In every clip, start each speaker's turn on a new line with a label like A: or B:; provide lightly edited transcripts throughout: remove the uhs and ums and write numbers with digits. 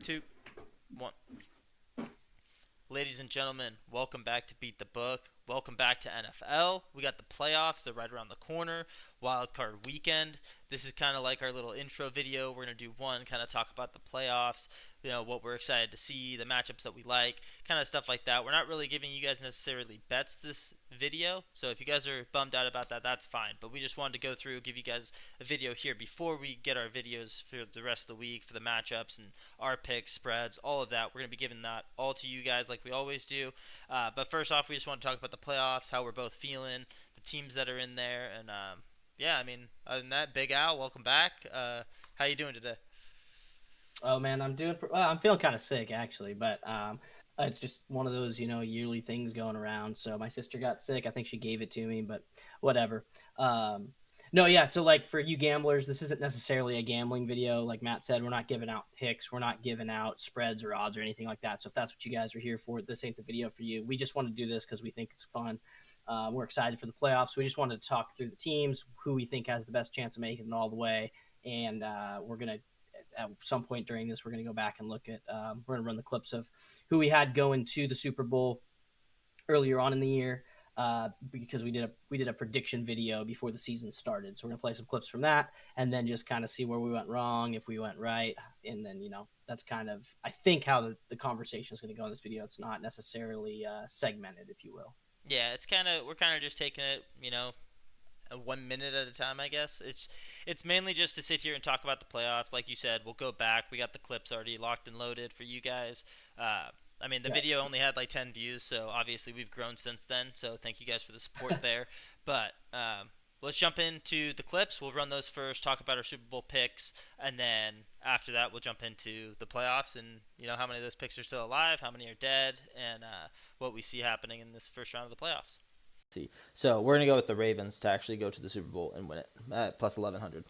A: Two, one. Ladies and gentlemen, welcome back to Beat the Book. Welcome back to NFL. We got the playoffs, they're right around the corner. Wildcard weekend. This is kind of like our little intro video. We're going to do one, kind of talk about the playoffs, what we're excited to see, the matchups that we like, kind of stuff like that. We're not really giving you guys necessarily bets this video, so if you guys are bummed out about that, that's fine. But we just wanted to go through, give you guys a video here before we get our videos for the rest of the week, for the matchups and our picks, spreads, all of that. We're going to be giving that all to you guys like we always do. But first off, we just want to talk about the playoffs, how we're both feeling, the teams that are in there, and yeah, I mean, other than that, Big Al, welcome back. How you doing today?
B: Oh man, I'm feeling kind of sick actually, but it's just one of those yearly things going around. So my sister got sick. I think she gave it to me, but whatever. Um, no, yeah. So like for you gamblers, this isn't necessarily a gambling video. Like Matt said, we're not giving out picks, we're not giving out spreads or odds or anything like that. So if that's what you guys are here for, this ain't the video for you. We just want to do this because we think it's fun. We're excited for the playoffs. We just wanted to talk through the teams, who we think has the best chance of making it all the way, and we're gonna at some point during this, we're going to go back and look at. We're going to run the clips of who we had going to the Super Bowl earlier on in the year, because we did a prediction video before the season started. So we're going to play some clips from that, and then just kind of see where we went wrong, if we went right, and then that's kind of, I think, how the conversation is going to go in this video. It's not necessarily segmented, if you will.
A: Yeah, we're kind of just taking it, 1 minute at a time, I guess. It's mainly just to sit here and talk about the playoffs. Like you said, we'll go back. We got the clips already locked and loaded for you guys. I mean, the
B: Right.
A: video only had like 10 views, so obviously we've grown since then. So thank you guys for the support there. But let's jump into the clips. We'll run those first, talk about our Super Bowl picks, and then after that, we'll jump into the playoffs and how many of those picks are still alive, how many are dead, and what we see happening in this first round of the playoffs.
C: See. So we're gonna go with the Ravens to actually go to the Super Bowl and win it at plus 1100.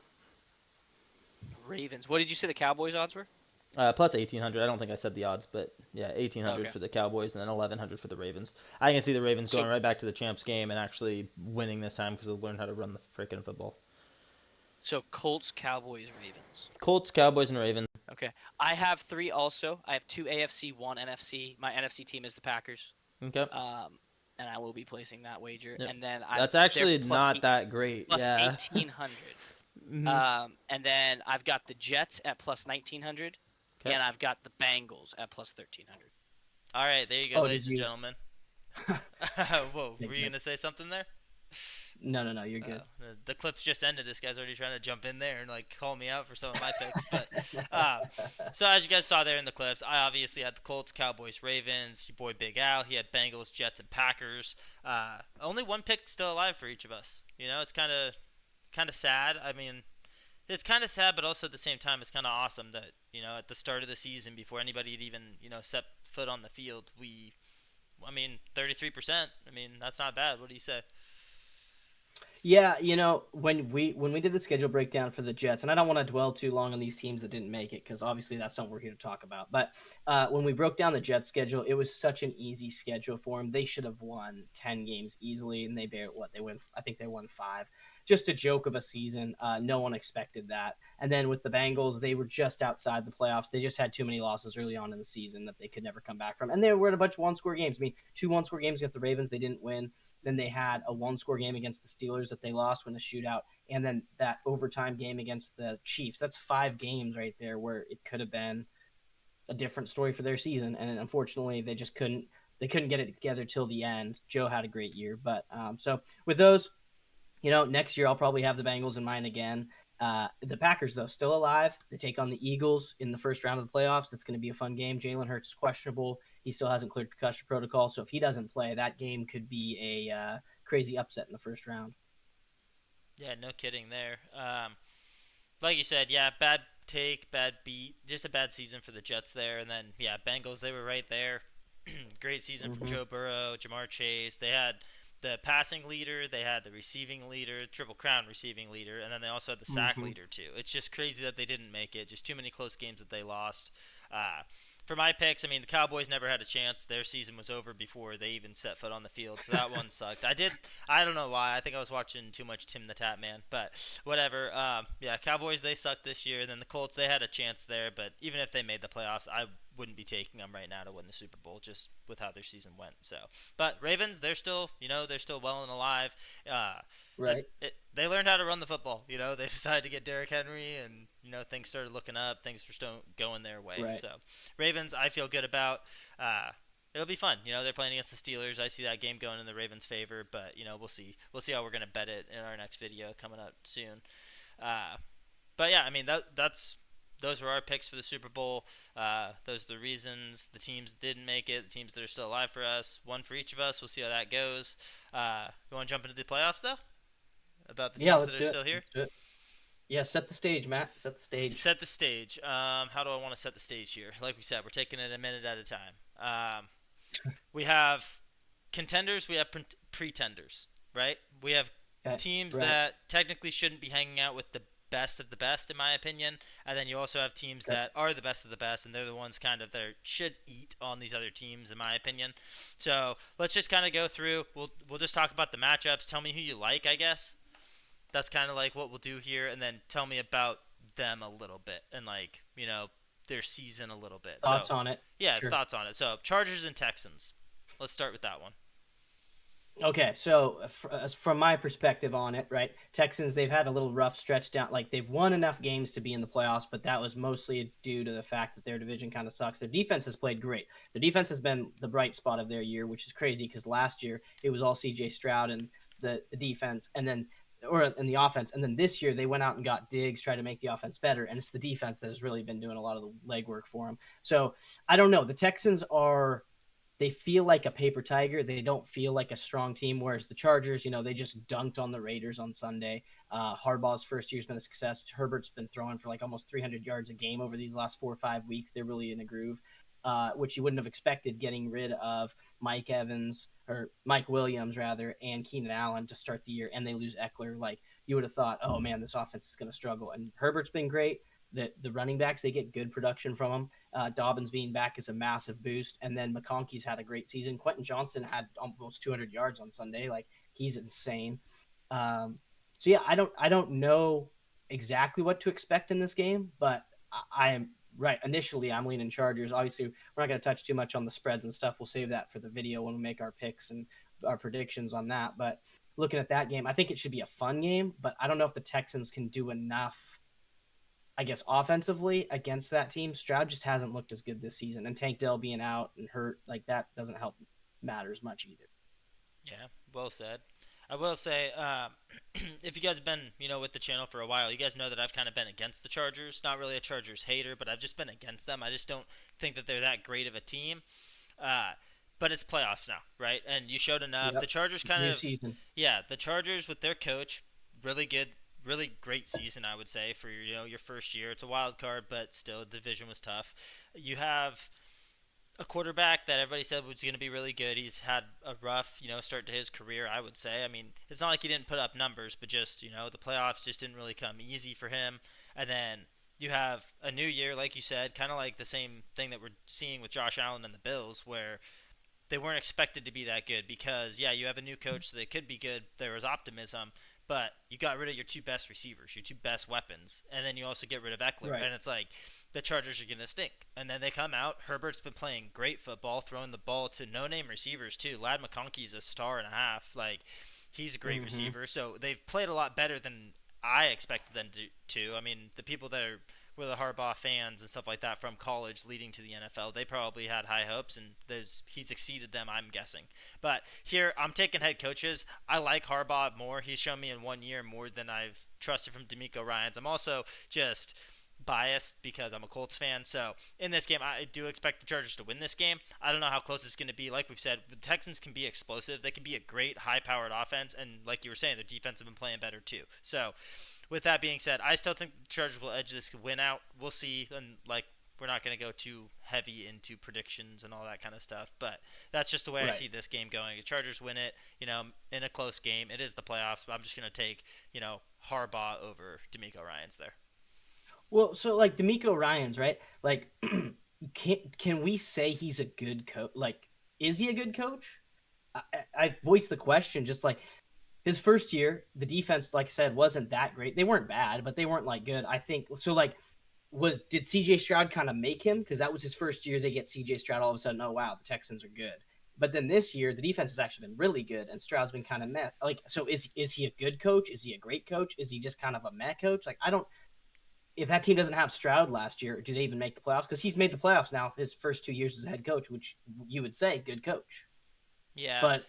D: Ravens. What did you say the Cowboys odds were?
C: Plus 1800. I don't think I said the odds, but yeah, 1800
D: Okay.
C: for the Cowboys and then 1100 for the Ravens. I can see the Ravens
D: So
C: going right back to the champs game and actually winning this time because they'll learn how to run the freaking football.
D: so Colts, Cowboys, Ravens.
C: Colts, Cowboys, and Ravens.
D: Okay. I have three also. I have two AFC, one NFC. My NFC team is the Packers.
C: Okay.
D: And I will be placing that wager.
C: Yep.
D: And then
C: That's
D: they're
C: actually not that great.
D: plus
C: Yeah.
D: 1800.
C: Mhm.
D: And then I've got the Jets at plus 1900,
C: Okay.
D: and I've got the Bengals at plus 1300.
A: All right, there you go,
B: Oh,
A: ladies
B: did
A: and
B: you?
A: gentlemen. Whoa, were you gonna say something there?
B: No, you're good.
A: The clips just ended. This guy's already trying to jump in there and like call me out for some of my picks. But so as you guys saw there in the clips, I obviously had the Colts, Cowboys, Ravens. Your boy Big Al, he had Bengals, Jets, and Packers. Only one pick still alive for each of us. It's kind of sad. I mean, it's kind of sad, but also at the same time, it's kind of awesome that at the start of the season, before anybody had even set foot on the field, I mean, 33%. I mean, that's not bad. What do you say?
B: Yeah, when we did the schedule breakdown for the Jets, and I don't want to dwell too long on these teams that didn't make it because obviously that's not what we're here to talk about. But when we broke down the Jets schedule, it was such an easy schedule for them. They should have won 10 games easily, and they win. I think they won five. Just a joke of a season. No one expected that. And then with the Bengals, they were just outside the playoffs. They just had too many losses early on in the season that they could never come back from. And they were in a bunch of one-score games. I mean, two one-score games against the Ravens, they didn't win. Then they had a one-score game against the Steelers that they lost in a shootout, and then that overtime game against the Chiefs. That's 5 games right there where it could have been a different story for their season, and unfortunately, they just couldn't. They couldn't get it together till the end. Joe had a great year, but so with those, next year I'll probably have the Bengals in mind again. The Packers, though, still alive. They take on the Eagles in the first round of the playoffs. It's going to be a fun game. Jalen Hurts is questionable. He still hasn't cleared concussion protocol. So if he doesn't play, that game could be a crazy upset in the first round.
A: Yeah, no kidding there. Like you said, yeah, bad take, bad beat, just a bad season for the Jets there. And then, yeah, Bengals, they were right there. Great season from
B: Mm-hmm.
A: Joe Burrow, Jamar Chase. They had the passing leader, they had the receiving leader, Triple Crown receiving leader, and then they also had the sack
B: Mm-hmm.
A: leader, too. It's just crazy that they didn't make it. Just too many close games that they lost. For my picks, I mean, the Cowboys never had a chance. Their season was over before they even set foot on the field, so that one sucked. I don't know why. I think I was watching too much Tim the Tap Man, but whatever. Yeah, Cowboys, they sucked this year. And then the Colts, they had a chance there, but even if they made the playoffs, I wouldn't be taking them right now to win the Super Bowl just with how their season went. So, but Ravens, they're still, they're still well and alive. Uh,
B: Right.
A: they learned how to run the football. They decided to get Derrick Henry, and things started looking up. Things were still going their way.
B: Right.
A: So, Ravens, I feel good about. It'll be fun. They're playing against the Steelers. I see that game going in the Ravens' favor, but we'll see. We'll see how we're gonna bet it in our next video coming up soon. But yeah, I mean those were our picks for the Super Bowl. Those are the reasons the teams didn't make it. The teams that are still alive for us. One for each of us. We'll see how that goes. You want to jump into the playoffs though? About the
B: Yeah,
A: teams
B: let's
A: that
B: do
A: are
B: it.
A: still here.
B: Let's do it. Yeah, set the stage, Matt. Set the stage.
A: Set the stage. How do I want to set the stage here? Like we said, we're taking it a minute at a time. We have contenders. We have pretenders. Right? We have
B: Okay.
A: teams
B: Right.
A: that technically shouldn't be hanging out with the best of the best, in my opinion. And then you also have teams
B: Okay.
A: that are the best of the best, and they're the ones kind of that should eat on these other teams, in my opinion. So let's just kind of go through. We'll just talk about the matchups. Tell me who you like, I guess. That's kind of like what we'll do here, and then tell me about them a little bit and their season a little bit.
B: Thoughts
A: So
B: on it?
A: yeah,
B: Sure.
A: thoughts on it. So Chargers and Texans. Let's start with that one.
B: Okay, so from my perspective on it, right? Texans, they've had a little rough stretch down. Like they've won enough games to be in the playoffs, but that was mostly due to the fact that their division kind of sucks. Their defense has played great. Their defense has been the bright spot of their year, which is crazy because last year it was all CJ Stroud and the defense, and then or in the offense, and then this year they went out and got Diggs, tried to make the offense better, and it's the defense that has really been doing a lot of the legwork for them. So I don't know. The Texans are they feel like a paper tiger. They don't feel like a strong team. Whereas the Chargers, they just dunked on the Raiders on Sunday. Harbaugh's first year's been a success. Herbert's been throwing for like almost 300 yards a game over these last 4 or 5 weeks. They're really in a groove, which you wouldn't have expected getting rid of Mike Evans or Mike Williams rather, and Keenan Allen to start the year, and they lose Eckler. Like you would have thought, oh man, this offense is going to struggle. And Herbert's been great. The running backs, they get good production from them. Dobbins being back is a massive boost, and then McConkey's had a great season. Quentin Johnson had almost 200 yards on Sunday. Like he's insane. So yeah, I don't know exactly what to expect in this game, but I am right. Initially, I'm leaning Chargers. Obviously, we're not going to touch too much on the spreads and stuff. We'll save that for the video when we make our picks and our predictions on that. But looking at that game, I think it should be a fun game, but I don't know if the Texans can do enough, I guess, offensively against that team. Stroud just hasn't looked as good this season, and Tank Dell being out and hurt, like that doesn't help matters much either.
A: Yeah, well said. I will say, if you guys have been, with the channel for a while, you guys know that I've kind of been against the Chargers. Not really a Chargers hater, but I've just been against them. I just don't think that they're that great of a team. But it's playoffs now, right? And you showed enough.
B: Yep.
A: The Chargers kind
B: New
A: of,
B: season.
A: yeah, the Chargers with their coach, really good, really great season, I would say, for your first year. It's a wild card, but still, the division was tough. You have a quarterback that everybody said was going to be really good. He's had a rough, start to his career, I would say. I mean, it's not like he didn't put up numbers, but just, the playoffs just didn't really come easy for him. And then you have a new year, like you said, kind of like the same thing that we're seeing with Josh Allen and the Bills, where they weren't expected to be that good because, yeah, you have a new coach, so they could be good. There was optimism, but you got rid of your two best receivers, your two best weapons, and then you also get rid of Eckler,
B: Right.
A: and it's like the Chargers are going to stink. And then they come out. Herbert's been playing great football, throwing the ball to no-name receivers too. Lad McConkey's a star and a half. Like, he's a great receiver. So they've played a lot better than I expected them to. I mean, the people that were the Harbaugh fans and stuff like that from college leading to the NFL, they probably had high hopes, and he's exceeded them, I'm guessing. But here, I'm taking head coaches. I like Harbaugh more. He's shown me in 1 year more than I've trusted from DeMeco Ryans. I'm also just biased because I'm a Colts fan. So in this game, I do expect the Chargers to win this game. I don't know how close it's going to be. Like we've said, the Texans can be explosive. They can be a great high-powered offense, and like you were saying, their defense have been playing better too. So with that being said, I still think the Chargers will edge this win out. We'll see. And we're not going to go too heavy into predictions and all that kind of stuff, but that's just the way I see this game going. The Chargers win it, in a close game. It is the playoffs, but I'm just going to take, Harbaugh over DeMeco Ryans there.
B: Well, so like DeMeco Ryans, right? Like can we say he's a good coach? Like, is he a good coach? I voiced the question just like his first year, the defense, like I said, wasn't that great. They weren't bad, but they weren't like good. I think so. Like, did CJ Stroud kind of make him? Because that was his first year. They get CJ Stroud all of a sudden. Oh wow, the Texans are good. But then this year, the defense has actually been really good, and Stroud's been kind of meh. Like, so is he a good coach? Is he a great coach? Is he just kind of a meh coach? Like, I don't. If that team doesn't have Stroud last year, do they even make the playoffs? Because he's made the playoffs now his first 2 years as a head coach, which you would say good coach.
A: Yeah.
B: But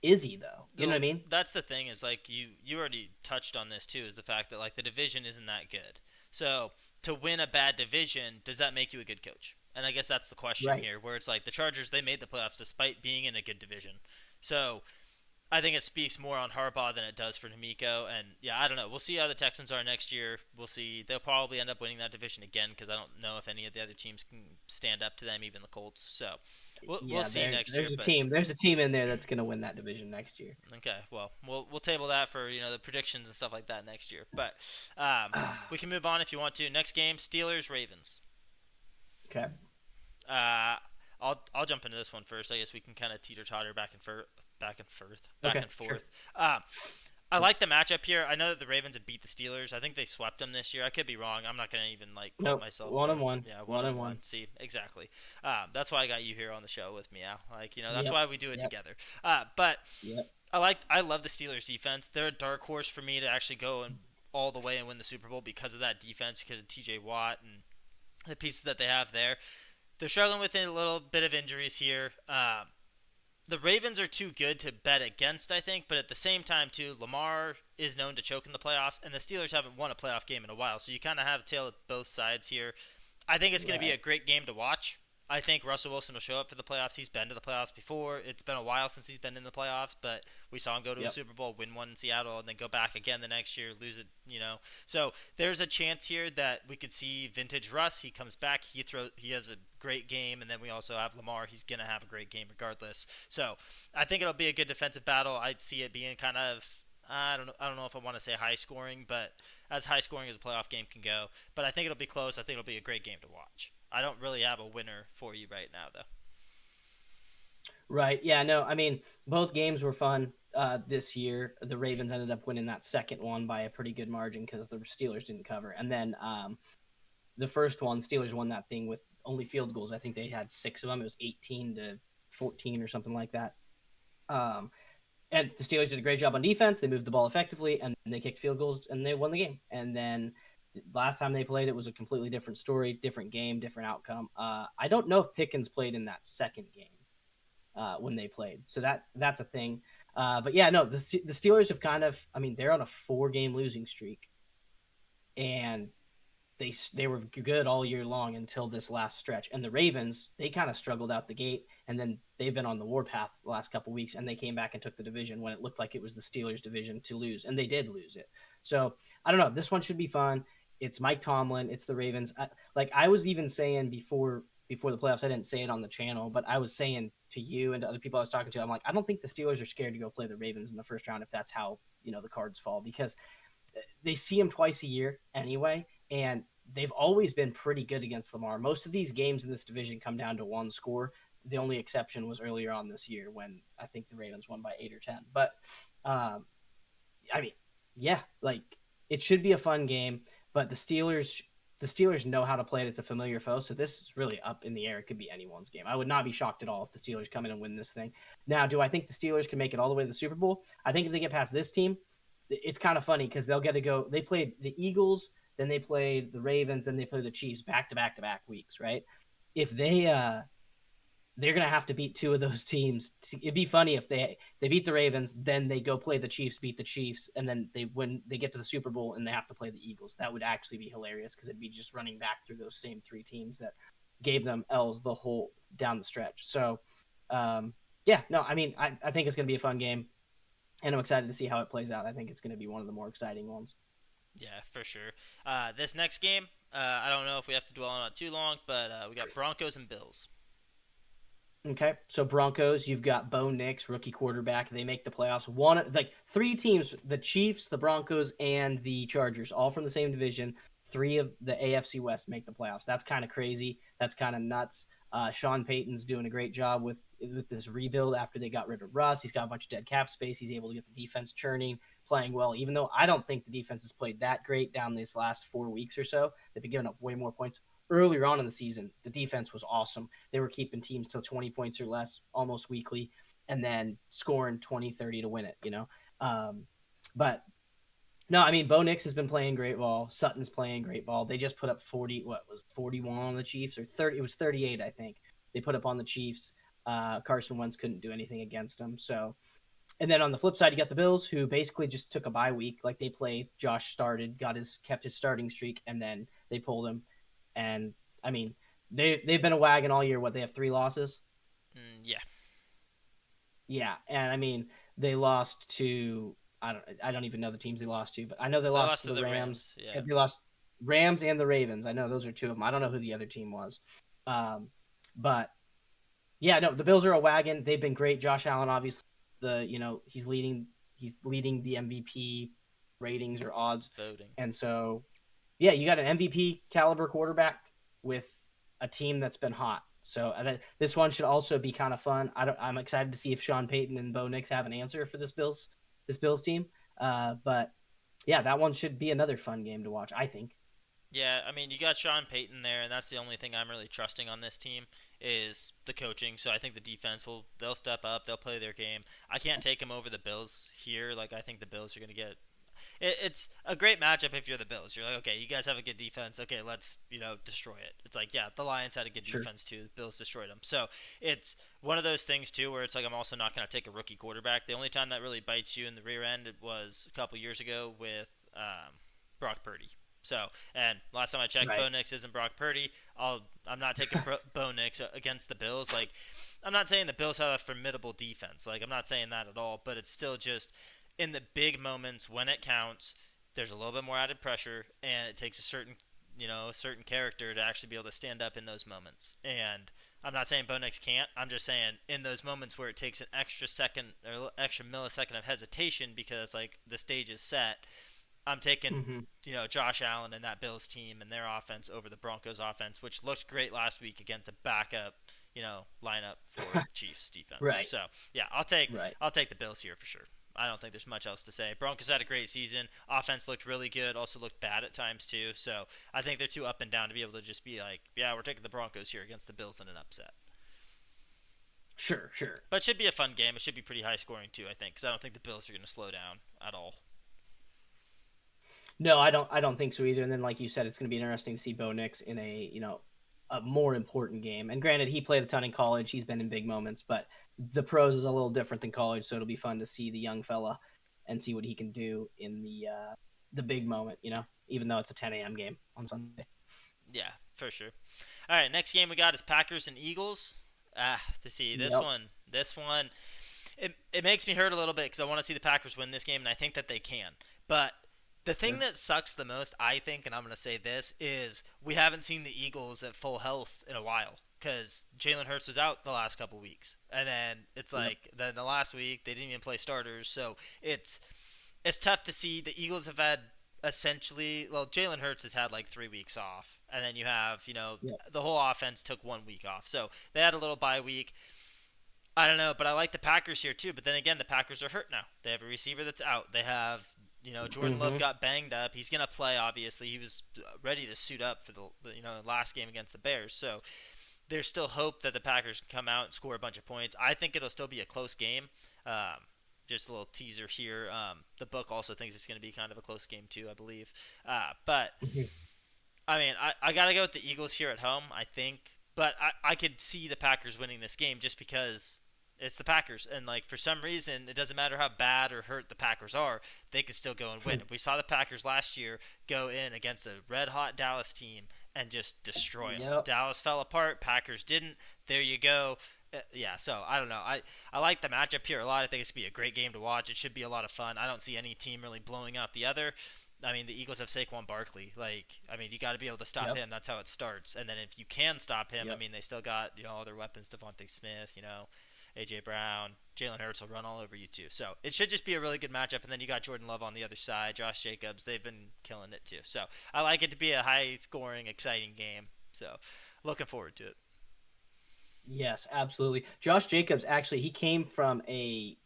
B: is he though? You know what I mean?
A: That's the thing is like you already touched on this too is the fact that like the division isn't that good. So to win a bad division, does that make you a good coach? And I guess that's the question
B: Right.
A: here, where it's like the Chargers they made the playoffs despite being in a good division. So I think it speaks more on Harbaugh than it does for D'Amico. And yeah, I don't know. We'll see how the Texans are next year. We'll see. They'll probably end up winning that division again because I don't know if any of the other teams can stand up to them, even the Colts. So we'll
B: Yeah,
A: see next year.
B: there's a
A: But
B: team. There's a team in there that's going to win that division next year.
A: okay, well, we'll table that for the predictions and stuff like that next year. But we can move on if you want to. Next game, Steelers Ravens.
B: Okay.
A: I'll jump into this one first. I guess we can kind of teeter totter back and forth,
B: Okay,
A: and
B: sure.
A: forth. I like the matchup here. I know that the Ravens have beat the Steelers. I think they swept them this year. I could be wrong. I'm not gonna even like quote
B: Nope.
A: myself.
B: 1-1.
A: Yeah,
B: One
A: one
B: and
A: on
B: one.
A: one. See, exactly. That's why I got you here on the show with me, Al. Like that's
B: Yep.
A: why we do it
B: Yep.
A: together. But
B: Yep.
A: I love the Steelers defense. They're a dark horse for me to actually go and all the way and win the Super Bowl because of that defense, because of T.J. Watt and the pieces that they have there. They're struggling with a little bit of injuries here. The Ravens are too good to bet against, I think, but at the same time, too, Lamar is known to choke in the playoffs, and the Steelers haven't won a playoff game in a while, so you kind of have a tale of both sides here. I think it's going to be a
B: Right.
A: great game to watch. I think Russell Wilson will show up for the playoffs. He's been to the playoffs before. It's been a while since he's been in the playoffs, but we saw him go to a
B: Yep.
A: Super Bowl, win one in Seattle, and then go back again the next year, lose it. So there's a chance here that we could see vintage Russ. He comes back, he has a great game, and then we also have Lamar. He's gonna have a great game regardless. So I think it'll be a good defensive battle. I'd see it being kind of I don't know if I want to say high scoring, but as high scoring as a playoff game can go. But I think it'll be close. I think it'll be a great game to watch. I don't really have a winner for you right now, though.
B: Right. Yeah. No. I mean, both games were fun this year. The Ravens ended up winning that second one by a pretty good margin because the Steelers didn't cover. And then the first one, Steelers won that thing with only field goals. I think they had 6 of them. It was 18-14 or something like that. And the Steelers did a great job on defense. They moved the ball effectively, and they kicked field goals, and they won the game. And then last time they played, it was a completely different story, different game, different outcome. I don't know if Pickens played in that second game when they played, so that's a thing. But yeah, no, the Steelers have kind of, I mean, they're on a 4-game losing streak, and they were good all year long until this last stretch. And the Ravens, they kind of struggled out the gate, and then they've been on the warpath the last couple weeks, and they came back and took the division when it looked like it was the Steelers' division to lose, and they did lose it. So I don't know. This one should be fun. It's Mike Tomlin. It's the Ravens. I was even saying before the playoffs, I didn't say it on the channel, but I was saying to you and to other people I was talking to, I'm like, I don't think the Steelers are scared to go play the Ravens in the first round if that's how the cards fall, because they see him twice a year anyway, and they've always been pretty good against Lamar. Most of these games in this division come down to one score. The only exception was earlier on this year when I think the Ravens won by 8 or 10. But I mean, yeah, like it should be a fun game. But the Steelers know how to play it. It's a familiar foe, so this is really up in the air. It could be anyone's game. I would not be shocked at all if the Steelers come in and win this thing. Now, do I think the Steelers can make it all the way to the Super Bowl? I think if they get past this team, it's kind of funny because they'll get to go. They played the Eagles, then they played the Ravens, then they play the Chiefs back to back to back weeks, right? If they're gonna have to beat 2 of those teams. It'd be funny if they beat the Ravens, then they go play the Chiefs, beat the Chiefs, and then they get to the Super Bowl and they have to play the Eagles. That would actually be hilarious because it'd be just running back through those same 3 teams that gave them L's the whole down the stretch. So yeah, no, I mean I think it's gonna be a fun game, and I'm excited to see how it plays out. I think it's gonna be one of the more exciting ones.
A: Yeah, for sure. This next game, I don't know if we have to dwell on it too long, but we got Broncos and Bills.
B: Okay, so Broncos, you've got Bo Nix, rookie quarterback. They make the playoffs. One, like 3 teams: the Chiefs, the Broncos, and the Chargers, all from the same division. 3 of the AFC West make the playoffs. That's kind of crazy. That's kind of nuts. Sean Payton's doing a great job with this rebuild after they got rid of Russ. He's got a bunch of dead cap space. He's able to get the defense churning, playing well, even though I don't think the defense has played that great down these last 4 weeks or so. They've been giving up way more points. Earlier on in the season, the defense was awesome. They were keeping teams to 20 points or less almost weekly and then scoring 20, 30 to win it, But no, I mean, Bo Nix has been playing great ball. Sutton's playing great ball. They just put up 41 on the Chiefs, or 30? It was 38, I think. They put up on the Chiefs. Carson Wentz couldn't do anything against them. So, and then on the flip side, you got the Bills, who basically just took a bye week. Like they played, Josh started, kept his starting streak, and then they pulled him. And I mean, they've been a wagon all year. What, they have 3 losses?
A: Yeah.
B: Yeah, and I mean, they lost to I don't even know the teams they lost to, but I know they lost to the Rams.
A: Yeah.
B: They lost Rams and the Ravens. I know those are 2 of them. I don't know who the other team was. But yeah, no, the Bills are a wagon. They've been great. Josh Allen, obviously, he's leading the MVP ratings or odds
A: Voting.
B: And so, yeah, you got an MVP caliber quarterback with a team that's been hot. So this one should also be kind of fun. I'm excited to see if Sean Payton and Bo Nix have an answer for this Bills team. But yeah, that one should be another fun game to watch, I think.
A: Yeah, I mean, you got Sean Payton there, and that's the only thing I'm really trusting on this team is the coaching. So I think the defense they'll step up, they'll play their game. I can't take them over the Bills here. Like I think the Bills are going to get. It's a great matchup if you're the Bills. You're like, okay, you guys have a good defense. Okay, let's destroy it. It's like, yeah, the Lions had a good defense too. The Bills destroyed them. So it's one of those things too where it's like I'm also not going to take a rookie quarterback. The only time that really bites you in the rear end was a couple years ago with Brock Purdy. So, and last time I checked,
B: Right.
A: Bo Nix isn't Brock Purdy. I'm not taking Bo Nix against the Bills. Like, I'm not saying the Bills have a formidable defense. Like, I'm not saying that at all. But it's still just in the big moments when it counts, there's a little bit more added pressure, and it takes a certain character to actually be able to stand up in those moments. And I'm not saying Bo Nix can't. I'm just saying in those moments where it takes an extra second or extra millisecond of hesitation because like the stage is set. I'm taking, Josh Allen and that Bills team and their offense over the Broncos offense, which looked great last week against a backup, lineup for Chiefs defense.
B: Right.
A: So yeah, I'll take the Bills here for sure. I don't think there's much else to say. Broncos had a great season. Offense looked really good. Also looked bad at times too. So I think they're too up and down to be able to just be like, yeah, we're taking the Broncos here against the Bills in an upset.
B: Sure.
A: But it should be a fun game. It should be pretty high scoring too, I think, because I don't think the Bills are going to slow down at all.
B: No, I don't think so either. And then, like you said, it's going to be interesting to see Bo Nix in a more important game. And granted, he played a ton in college. He's been in big moments, but the pros is a little different than college. So it'll be fun to see the young fella and see what he can do in the big moment. Even though it's a 10 a.m. game on Sunday.
A: Yeah, for sure. All right, next game we got is Packers and Eagles. This one, it makes me hurt a little bit because I want to see the Packers win this game, and I think that they can. But the thing that sucks the most, I think, and I'm going to say this, is we haven't seen the Eagles at full health in a while because Jalen Hurts was out the last couple weeks. And then it's like, then the last week, they didn't even play starters. So it's tough to see. The Eagles have had essentially, Jalen Hurts has had like 3 weeks off. And then you have, the whole offense took 1 week off. So they had a little bye week. I don't know, but I like the Packers here too. But then again, the Packers are hurt now. They have a receiver that's out. They have Jordan Love got banged up. He's going to play, obviously. He was ready to suit up for the last game against the Bears. So there's still hope that the Packers can come out and score a bunch of points. I think it'll still be a close game. Just a little teaser here. The book also thinks it's going to be kind of a close game too, I believe. But, I mean, I got to go with the Eagles here at home, I think. But I could see the Packers winning this game just because it's the Packers, and like for some reason, it doesn't matter how bad or hurt the Packers are, they can still go and win. We saw the Packers last year go in against a red-hot Dallas team and just destroy them. Dallas fell apart, Packers didn't. There you go. So I don't know. I like the matchup here a lot. I think it's going to be a great game to watch. It should be a lot of fun. I don't see any team really blowing out the other. I mean, the Eagles have Saquon Barkley. You got to be able to stop him. That's how it starts. And then if you can stop him, I mean, they still got, other weapons, Devontae Smith, AJ Brown, Jalen Hurts will run all over you too. So it should just be a really good matchup. And then you got Jordan Love on the other side, Josh Jacobs. They've been killing it too. So I like it to be a high-scoring, exciting game. So looking forward to it.
B: Yes, absolutely. Josh Jacobs actually he came from a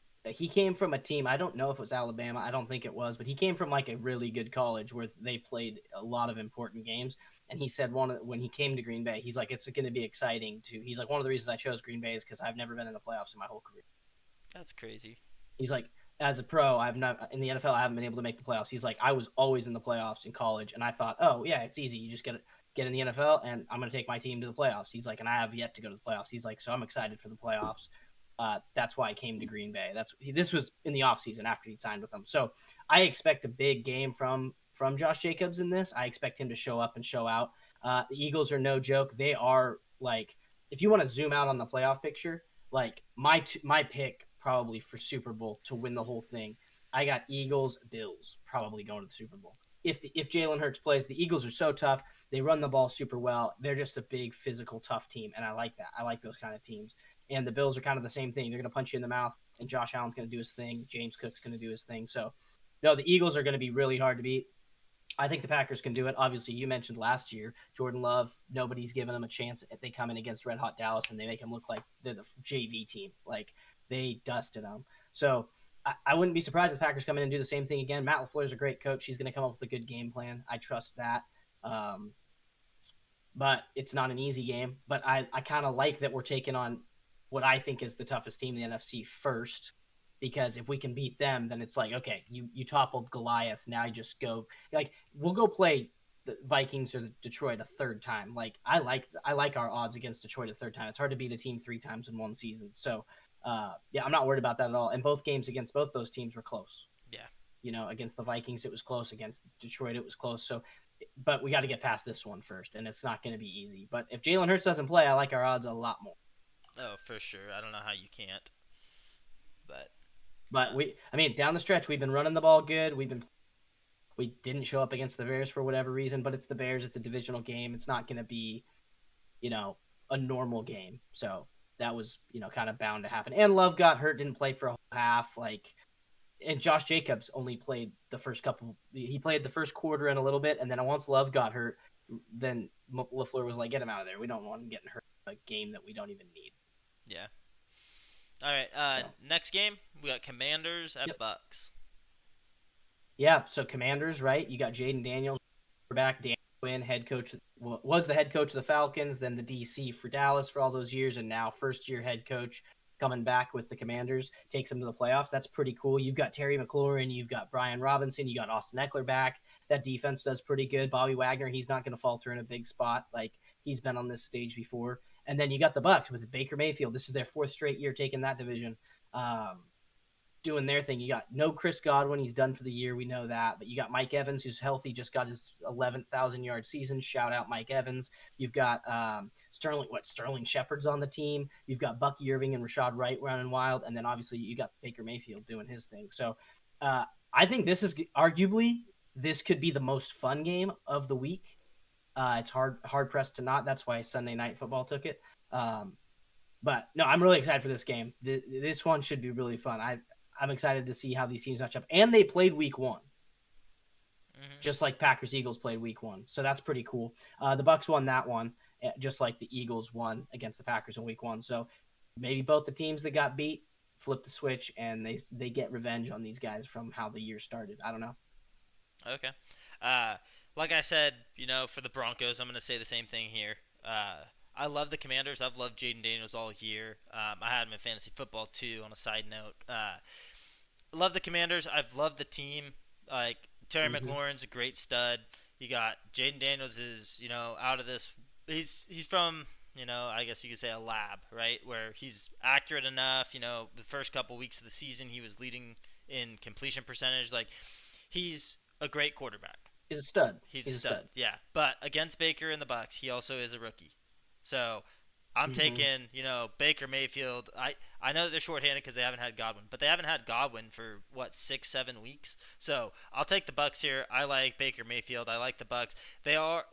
B: team. I don't know if it was Alabama. I don't think it was, but he came from like a really good college where they played a lot of important games. And he said when he came to Green Bay, he's like, it's going to be exciting to. He's like, one of the reasons I chose Green Bay is because I've never been in the playoffs in my whole career.
A: That's crazy.
B: He's like, as a pro, I've not in the NFL. I haven't been able to make the playoffs. He's like, I was always in the playoffs in college, and I thought, oh yeah, it's easy. You just get in the NFL, and I'm going to take my team to the playoffs. He's like, and I have yet to go to the playoffs. He's like, so I'm excited for the playoffs. That's why I came to Green Bay. This was in the offseason after he signed with them. So I expect a big game from Josh Jacobs in this. I expect him to show up and show out. The Eagles are no joke. They are like, if you want to zoom out on the playoff picture, like my pick probably for Super Bowl to win the whole thing. I got Eagles, Bills probably going to the Super Bowl. If Jalen Hurts plays, the Eagles are so tough. They run the ball super well. They're just a big, physical, tough team, and I like that. I like those kind of teams. And the Bills are kind of the same thing. They're going to punch you in the mouth, and Josh Allen's going to do his thing. James Cook's going to do his thing. So, no, the Eagles are going to be really hard to beat. I think the Packers can do it. Obviously, you mentioned last year, Jordan Love, nobody's given them a chance. They come in against Red Hot Dallas, and they make them look like they're the JV team. Like, they dusted them. So I wouldn't be surprised if the Packers come in and do the same thing again. Matt LaFleur is a great coach. He's going to come up with a good game plan. I trust that. But it's not an easy game. But I kind of like that we're taking on what I think is the toughest team in the NFC first, because if we can beat them, then it's like, okay, you toppled Goliath. Now you just go like we'll go play the Vikings or Detroit a third time. Like I like our odds against Detroit a third time. It's hard to beat a team 3 times in one season. So yeah, I'm not worried about that at all. And both games against both those teams were close.
A: Yeah.
B: You know, against the Vikings it was close. Against Detroit it was close. So, but we got to get past this one first, and it's not going to be easy. But if Jalen Hurts doesn't play, I like our odds a lot more.
A: Oh, for sure. I don't know how you can't. But
B: I mean, down the stretch, we've been running the ball good. We didn't show up against the Bears for whatever reason, but it's the Bears. It's a divisional game. It's not going to be, a normal game. So that was, kind of bound to happen. And Love got hurt, didn't play for a whole half. And Josh Jacobs only played the first couple. He played the first quarter and a little bit, and then once Love got hurt, then LaFleur was like, "Get him out of there. We don't want him getting hurt in a game that we don't even need."
A: yeah. All right.
B: So.
A: Next game we got Commanders at Bucks.
B: Yeah. So Commanders, right? You got Jaden Daniels, quarterback. Dan Quinn, was the head coach of the Falcons, then the DC for Dallas for all those years, and now first-year head coach coming back with the Commanders, takes them to the playoffs. That's pretty cool. You've got Terry McLaurin, you've got Brian Robinson, you got Austin Eckler back. That defense does pretty good. Bobby Wagner, he's not going to falter in a big spot. Like, he's been on this stage before. And then you got the Bucks with Baker Mayfield. This is their 4th straight year taking that division, doing their thing. You got no Chris Godwin. He's done for the year. We know that. But you got Mike Evans, who's healthy, just got his 11,000-yard season. Shout out Mike Evans. You've got Sterling Shepard's on the team. You've got Bucky Irving and Rashad Wright running wild. And then obviously you got Baker Mayfield doing his thing. So I think this is arguably, this could be the most fun game of the week. It's hard pressed to not. That's why Sunday Night Football took it. But no, I'm really excited for this game. This one should be really fun. I'm excited to see how these teams match up. And they played week 1. Just like Packers-Eagles played week 1. So that's pretty cool. The Bucks won that one, just like the Eagles won against the Packers in week 1. So maybe both the teams that got beat flip the switch and they get revenge on these guys from how the year started. I don't know.
A: Okay. Like I said, for the Broncos, I'm going to say the same thing here. I love the Commanders. I've loved Jaden Daniels all year. I had him in fantasy football too, on a side note. Love the Commanders. I've loved the team. Like, Terry McLaurin's a great stud. You got Jaden Daniels is, out of this. He's from, I guess you could say a lab, right? Where he's accurate enough. The first couple weeks of the season, he was leading in completion percentage. Like, he's a great quarterback.
B: He's a stud.
A: He's a stud. Yeah. But against Baker and the Bucks, he also is a rookie. So I'm taking, Baker Mayfield. I know that they're shorthanded because they haven't had Godwin, but they haven't had Godwin for 6-7 weeks. So I'll take the Bucks here. I like Baker Mayfield. I like the Bucks. They are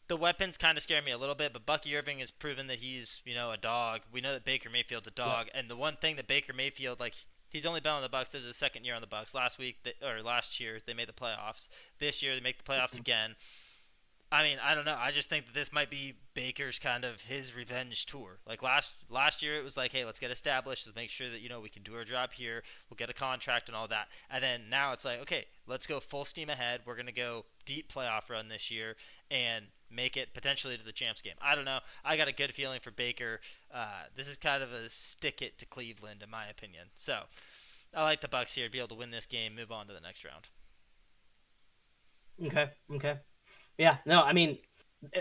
A: the weapons kind of scare me a little bit, but Bucky Irving has proven that he's, a dog. We know that Baker Mayfield's a
B: Yep.
A: dog, and the one thing that Baker Mayfield, like, he's only been on the Bucks. This is his second year on the Bucks. Last year they made the playoffs. This year they make the playoffs again. I mean, I don't know. I just think that this might be Baker's kind of his revenge tour. Like last year, it was like, hey, let's get established. Let's make sure that we can do our job here. We'll get a contract and all that. And then now it's like, okay, let's go full steam ahead. We're gonna go deep playoff run this year and make it potentially to the champs game. I don't know. I got a good feeling for Baker. This is kind of a stick it to Cleveland, in my opinion. So I like the Bucks here to be able to win this game, move on to the next round.
B: Okay. Okay. Yeah. No, I mean,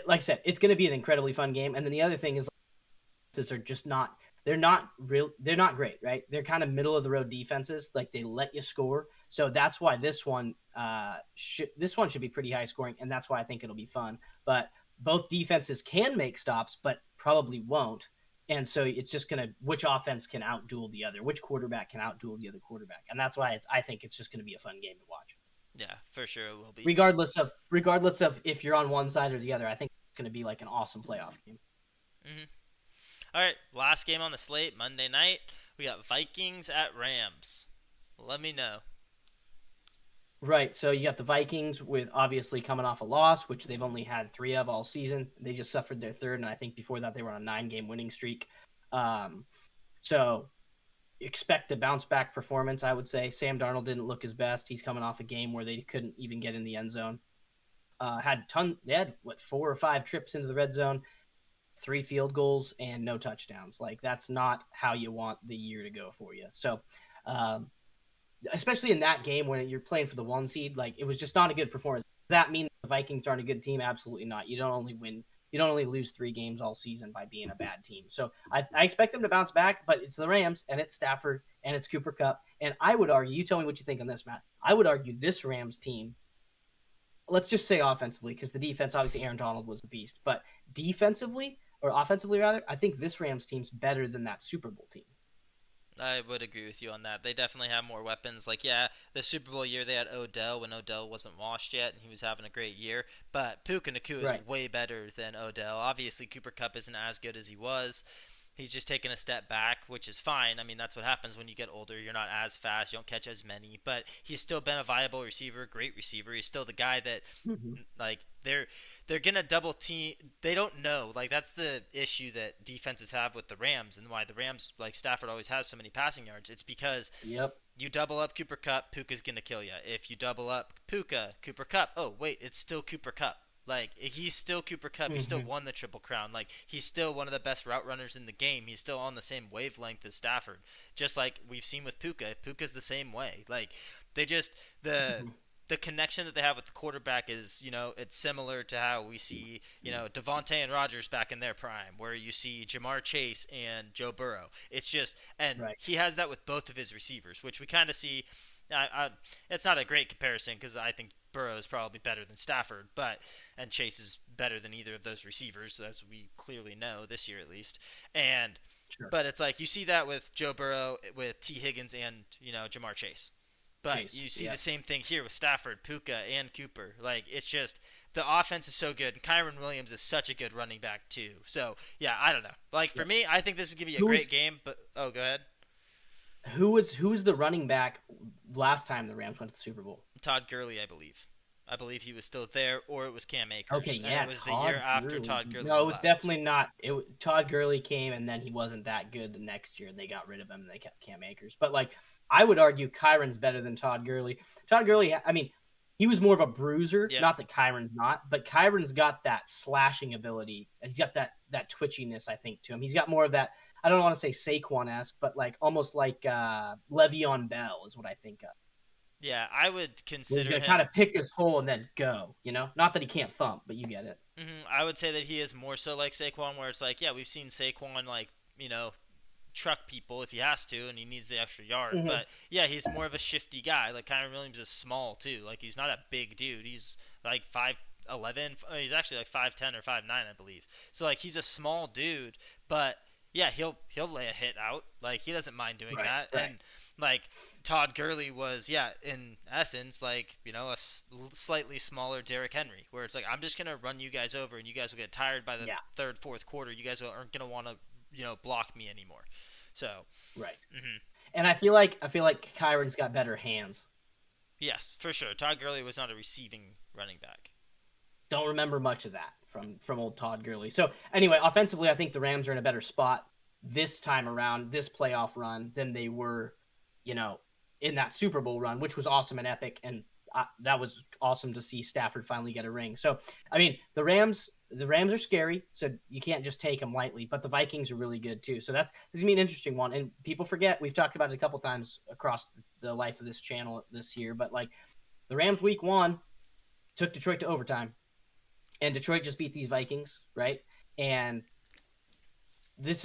B: like I said, it's going to be an incredibly fun game. And then the other thing is, are just not. They're not real. They're not great, right? They're kind of middle of the road defenses. Like they let you score, so that's why this one should be pretty high scoring, and that's why I think it'll be fun. But both defenses can make stops, but probably won't. And so it's just gonna which offense can outduel the other, which quarterback can outduel the other quarterback, and that's why I think it's just gonna be a fun game to watch.
A: Yeah, for sure it will be.
B: Regardless of if you're on one side or the other, I think it's gonna be like an awesome playoff game.
A: Mm-hmm. All right, last game on the slate, Monday night. We got Vikings at Rams. Let me know.
B: Right, so you got the Vikings with obviously coming off a loss, which they've only had 3 of all season. They just suffered their third, and I think before that they were on a 9-game winning streak. So expect a bounce back performance, I would say. Sam Darnold didn't look his best. He's coming off a game where they couldn't even get in the end zone. They had 4 or 5 trips into the red zone, 3 field goals, and no touchdowns. Like that's not how you want the year to go for you. So, especially in that game when you're playing for the 1 seed, like it was just not a good performance. Does that mean the Vikings aren't a good team? Absolutely not. You don't only lose 3 games all season by being a bad team. So I expect them to bounce back, but it's the Rams and it's Stafford and it's Cooper Kupp. And I would argue, you tell me what you think on this, Matt. I would argue this Rams team, let's just say offensively, because the defense, obviously Aaron Donald was a beast, but defensively or offensively rather, I think this Rams team's better than that Super Bowl team.
A: I would agree with you on that. They definitely have more weapons. Like, yeah, the Super Bowl year they had Odell when Odell wasn't washed yet, and he was having a great year. But Puka Nacua is way better than Odell. Obviously, Cooper Kupp isn't as good as he was. He's just taken a step back, which is fine. I mean, that's what happens when you get older. You're not as fast. You don't catch as many. But he's still been a viable receiver, great receiver. He's still the guy that, like, they're going to double team. They don't know. Like, that's the issue that defenses have with the Rams and why the Rams, like Stafford, always has so many passing yards. It's because you double up Cooper Kupp, Puka's going to kill you. If you double up Cooper Kupp, oh, wait, it's still Cooper Kupp. Like, he's still Cooper Kupp. He still won the Triple Crown. Like, he's still one of the best route runners in the game. He's still on the same wavelength as Stafford. Just like we've seen with Puka. Puka's the same way. Like, they just, the connection that they have with the quarterback is, it's similar to how we see, Devontae and Rodgers back in their prime, where you see Jamar Chase and Joe Burrow. It's just, and he has that with both of his receivers, which we kind of see. It's not a great comparison because I think Burrow is probably better than Stafford, and Chase is better than either of those receivers, as we clearly know this year at least. But it's like you see that with Joe Burrow, with T. Higgins, and Jamar Chase. But you see the same thing here with Stafford, Puka, and Cooper. Like, it's just the offense is so good, and Kyron Williams is such a good running back too. So yeah, I don't know. Like for me, I think this is gonna be a great game. But go ahead.
B: Who was the running back last time the Rams went to the Super Bowl?
A: Todd Gurley, I believe. I believe he was still there, or it was Cam Akers.
B: Okay, yeah,
A: and it was the year after Todd Gurley.
B: No, it was definitely not. Todd Gurley came, and then he wasn't that good the next year. They got rid of him, and they kept Cam Akers. But like, I would argue Kyron's better than Todd Gurley. Todd Gurley, I mean, he was more of a bruiser. Yeah. Not that Kyron's not, but Kyron's got that slashing ability. He's got that twitchiness, I think, to him. He's got more of that. I don't want to say Saquon-esque, but like almost like Le'Veon Bell is what I think of.
A: Yeah, I would consider him.
B: He's gonna kind of pick his hole and then go. Not that he can't thump, but you get it.
A: I would say that he is more so like Saquon, where it's like, yeah, we've seen Saquon like truck people if he has to and he needs the extra yard. But yeah, he's more of a shifty guy. Like Kyron Williams is small too. Like he's not a big dude. He's like 5'11". He's actually like 5'10" or 5'9", I believe. So like he's a small dude, but Yeah, he'll lay a hit out. Like he doesn't mind doing
B: Right,
A: that.
B: right.
A: And like Todd Gurley was, yeah, in essence, like slightly smaller Derrick Henry, where it's like I'm just gonna run you guys over, and you guys will get tired by the
B: Yeah,
A: third, fourth quarter. You guys aren't gonna want to block me anymore. So
B: right.
A: mhm.
B: And I feel like Kyron's got better hands.
A: Yes, for sure. Todd Gurley was not a receiving running back.
B: Don't remember much of that from old Todd Gurley. So anyway, offensively, I think the Rams are in a better spot this time around, this playoff run, than they were, you know, in that Super Bowl run, which was awesome and epic, and that was awesome to see Stafford finally get a ring. So I mean, the Rams are scary, so you can't just take them lightly. But the Vikings are really good too. So this is gonna be an interesting one. And people forget we've talked about it a couple times across the life of this channel this year, but like the Rams week one took Detroit to overtime and Detroit just beat these Vikings, right? And that's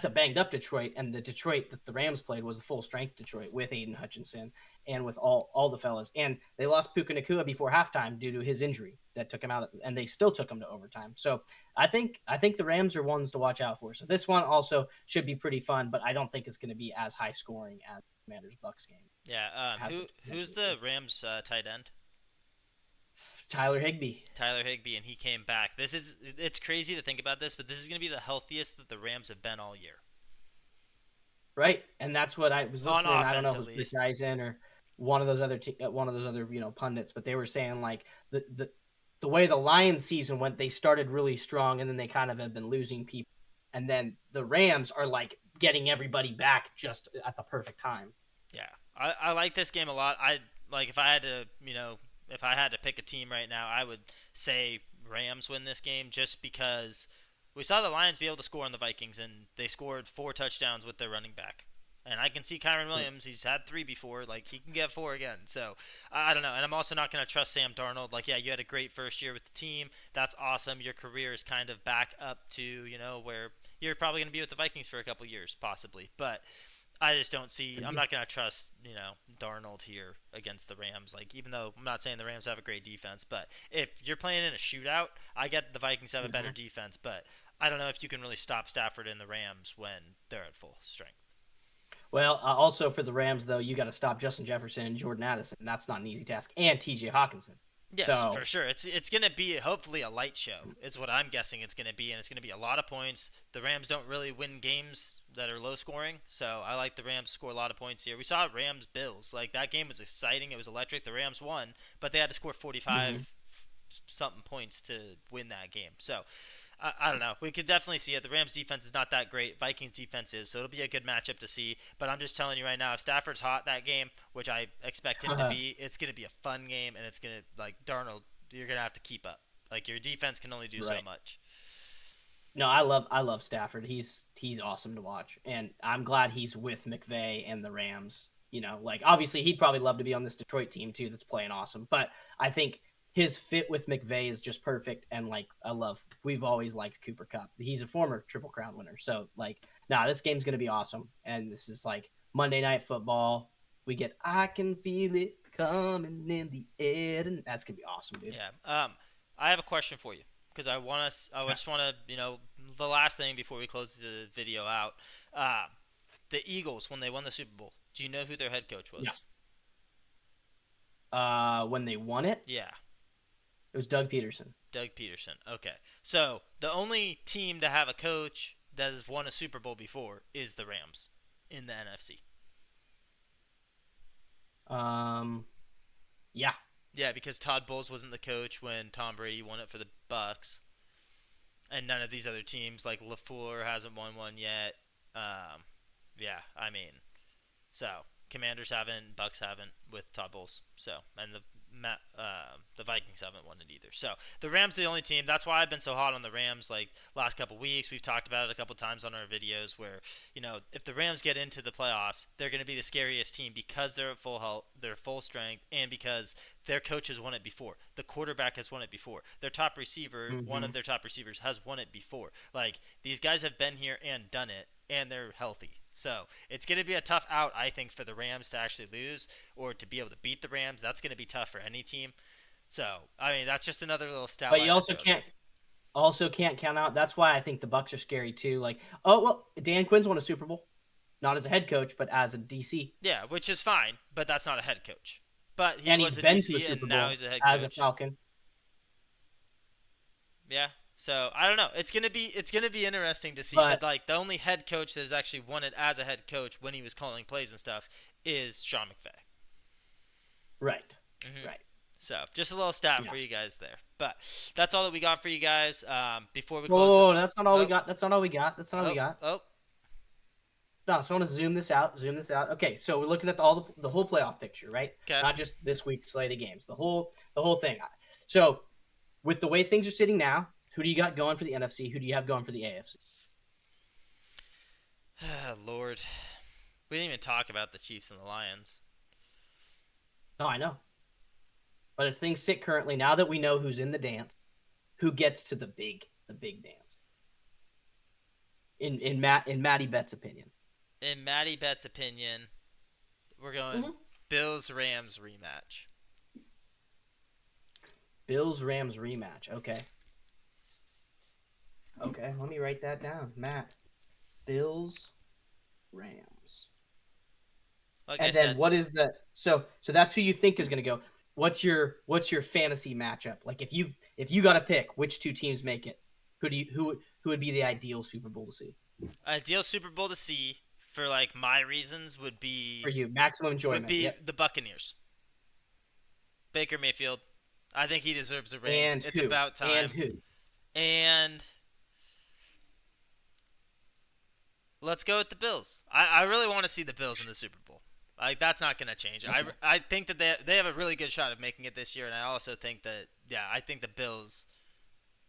B: a banged up Detroit, and the Detroit that the Rams played was a full strength Detroit with Aiden Hutchinson and with all the fellas. And they lost Puka Nakua before halftime due to his injury that took him out, and they still took him to overtime. So I think the Rams are ones to watch out for. So this one also should be pretty fun, but I don't think it's going to be as high scoring as Commanders Bucks game.
A: Yeah.
B: Has the
A: Who's
B: potential to
A: the
B: be.
A: Rams tight end?
B: Tyler Higbee.
A: Tyler Higbee, and he came back. It's crazy to think about this, but this is going to be the healthiest that the Rams have been all year.
B: Right, and that's what I was
A: On
B: listening. I don't know
A: offense,
B: if it
A: at
B: was Rick
A: least.
B: Eisen or one of those other pundits, but they were saying like the way the Lions season went, they started really strong, and then they kind of have been losing people, and then the Rams are like getting everybody back just at the perfect time.
A: Yeah, I like this game a lot. I like if I had to pick a team right now, I would say Rams win this game just because we saw the Lions be able to score on the Vikings, and they scored 4 touchdowns with their running back. And I can see Kyron
B: Hmm.
A: Williams. He's had 3 before. Like he can get 4 again. So I don't know. And I'm also not going to trust Sam Darnold. Like yeah, you had a great first year with the team. That's awesome. Your career is kind of back up to where you're probably going to be with the Vikings for a couple years, possibly. But I just don't see.
B: Could
A: I'm
B: be.
A: not gonna trust Darnold here against the Rams. Like even though I'm not saying the Rams have a great defense, but if you're playing in a shootout, I get the Vikings have a better
B: Mhm.
A: defense, but I don't know if you can really stop Stafford and the Rams when they're at full strength.
B: Well, also for the Rams though, you got to stop Justin Jefferson and Jordan Addison. That's not an easy task, and T.J. Hawkinson.
A: Yes, for
B: So
A: sure. It's gonna be hopefully a light show is what I'm guessing it's gonna be, and it's gonna be a lot of points. The Rams don't really win games that are low scoring, so I like the Rams to score a lot of points here. We saw Rams Bills, like that game was exciting. It was electric. The Rams won, but they had to score
B: mhm.
A: 45 something points to win that game. So I don't know. We could definitely see it. The Rams defense is not that great. Vikings defense is, so it'll be a good matchup to see. But I'm just telling you right now, if Stafford's hot that game, which I expect him to be, it's gonna be a fun game, and it's gonna like Darnold. You're gonna have to keep up. Like your defense can only do so
B: Right.
A: much.
B: No, I love Stafford. He's awesome to watch, and I'm glad he's with McVay and the Rams. Like obviously he'd probably love to be on this Detroit team too, that's playing awesome. But I think his fit with McVay is just perfect, and like we've always liked Cooper Cup. He's a former Triple Crown winner, so like, nah, this game's gonna be awesome, and this is like Monday Night Football. We get I can feel it coming in the air, and that's gonna be awesome, dude.
A: Yeah. I have a question for you because I
B: Okay.
A: just want to, the last thing before we close the video out. The Eagles when they won the Super Bowl. Do you know who their head coach
B: Yeah.
A: was?
B: When they won it,
A: Yeah.
B: it was Doug Peterson.
A: Doug Peterson. Okay. So the only team to have a coach that has won a Super Bowl before is the Rams in the NFC.
B: Um, yeah,
A: Yeah, because Todd Bowles wasn't the coach when Tom Brady won it for the Bucks, and none of these other teams like LaFleur hasn't won one yet. Um, yeah, I mean, so Commanders haven't, Bucks haven't with Todd Bowles. So and the Vikings haven't won it either. So the Rams are the only team. That's why I've been so hot on the Rams. Like last couple weeks, we've talked about it a couple times on our videos. Where if the Rams get into the playoffs, they're going to be the scariest team because they're at full health, they're full strength, and because their coach has won it before. The quarterback has won it before. Their top receiver, one
B: hmm
A: of their top receivers, has won it before. Like these guys have been here and done it, and they're healthy. So it's going to be a tough out, I think, for the Rams to actually lose or to be able to beat the Rams. That's going to be tough for any team. So I mean, that's just another little stat
B: but you
A: line to
B: also
A: throw out there.
B: can't also can't count out. That's why I think the Bucks are scary too. Like, oh well, Dan Quinn's won a Super Bowl, not as a head coach, but as a DC,
A: Yeah, which is fine, but that's not a head coach. But he
B: and
A: was
B: he's
A: a
B: been to a
A: DC,
B: Super
A: and now
B: Bowl
A: he's a head
B: as a
A: coach.
B: Falcon.
A: Yeah. So I don't know. It's gonna be interesting to see. But
B: But
A: like the only head coach that has actually won it as a head coach when he was calling plays and stuff is Sean McVay.
B: right,
A: Hmm.
B: right.
A: So just a little stat
B: Yeah.
A: for you guys there. But that's all that we got for you guys. Before we close.
B: Whoa, that's not all we
A: Oh,
B: got. That's not all we got. That's not all we
A: oh,
B: got.
A: oh.
B: No, so I want to zoom this out. Zoom this out. Okay, so we're looking at the whole playoff picture, right?
A: Okay.
B: Not just this week's slate of games. The whole thing. So with the way things are sitting now, who do you got going for the NFC? Who do you have going for the AFC?
A: Lord, we didn't even talk about the Chiefs and the Lions.
B: No, I know. But as things sit currently, now that we know who's in the dance, who gets to the big dance? In MattyBets' opinion.
A: In MattyBets' opinion, we're going Bills-Rams rematch.
B: Bills-Rams rematch. Okay. Okay, let me write that down. Matt. Bills-Rams.
A: Like
B: And
A: I
B: then
A: said,
B: what is the so that's who you think is going to go. What's your fantasy matchup? Like if you got to pick which two teams make it, who would be the ideal Super Bowl to see
A: ideal Super Bowl to see for like my reasons would be
B: for you? Maximum enjoyment. Yep.
A: the Buccaneers. Baker Mayfield. I think he deserves a ring.
B: And
A: It's
B: who?
A: about time.
B: And who?
A: And let's go with the Bills. I really want to see the Bills in the Super Bowl. Like that's not going to change.
B: Okay.
A: I think that they have a really good shot of making it this year, and I also think that I think the Bills.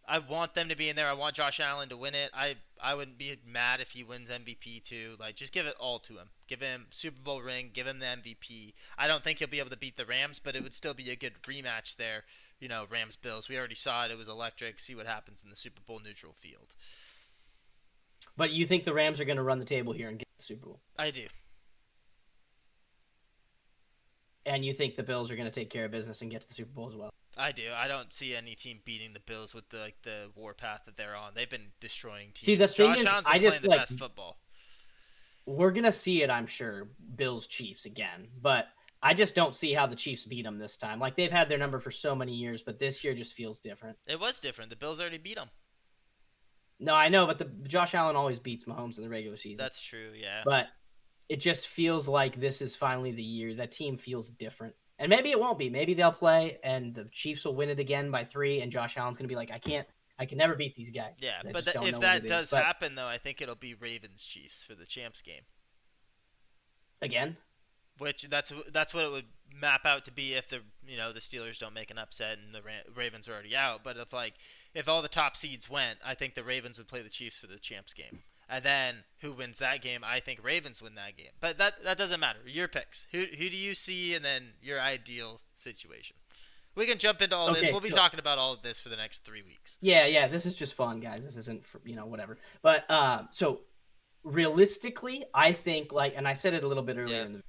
A: I want them to be in there. I want Josh Allen to win it. I wouldn't be mad if he wins MVP too. Like just give it all to him. Give him Super Bowl ring. Give him the MVP. I don't think he'll be able to beat the Rams, but it would still be a good rematch there. You know, Rams Bills. We already saw it. It was electric. See what happens in the Super Bowl neutral field.
B: But you think the Rams are going to run the table here and get the Super Bowl?
A: I do.
B: And you think the Bills are going to take care of business and get to the Super Bowl as well?
A: I do. I don't see any team beating the Bills with the warpath that they're on. They've been destroying teams.
B: See, the thing
A: Josh
B: is,
A: Allen's been
B: I just
A: playing the
B: like
A: best football.
B: we're going to see it, I'm sure, Bills Chiefs again, but I just don't see how the Chiefs beat them this time. Like they've had their number for so many years, but this year just feels different.
A: It was different. The Bills already beat them.
B: No, I know, but the Josh Allen always beats Mahomes in the regular season.
A: That's true. Yeah.
B: But it just feels like this is finally the year. That team feels different. And maybe it won't be. Maybe they'll play and the Chiefs will win it again by 3 and Josh Allen's going to be like, I can never beat these guys.
A: Yeah,
B: I
A: but
B: just don't
A: if
B: know what
A: that
B: it
A: does
B: is. But
A: happen, though, I think it'll be Ravens Chiefs for the champs game.
B: again,
A: Which that's what it would map out to be if the Steelers don't make an upset and the Ravens are already out. But if all the top seeds went, I think the Ravens would play the Chiefs for the champs game. And then who wins that game? I think Ravens win that game. But that doesn't matter. Your picks. Who do you see, and then your ideal situation. We can jump into all this. We'll be talking about all of this for the next 3 weeks.
B: Yeah. This is just fun, guys. This isn't for, whatever. But so realistically, I think and I said it a little bit earlier in the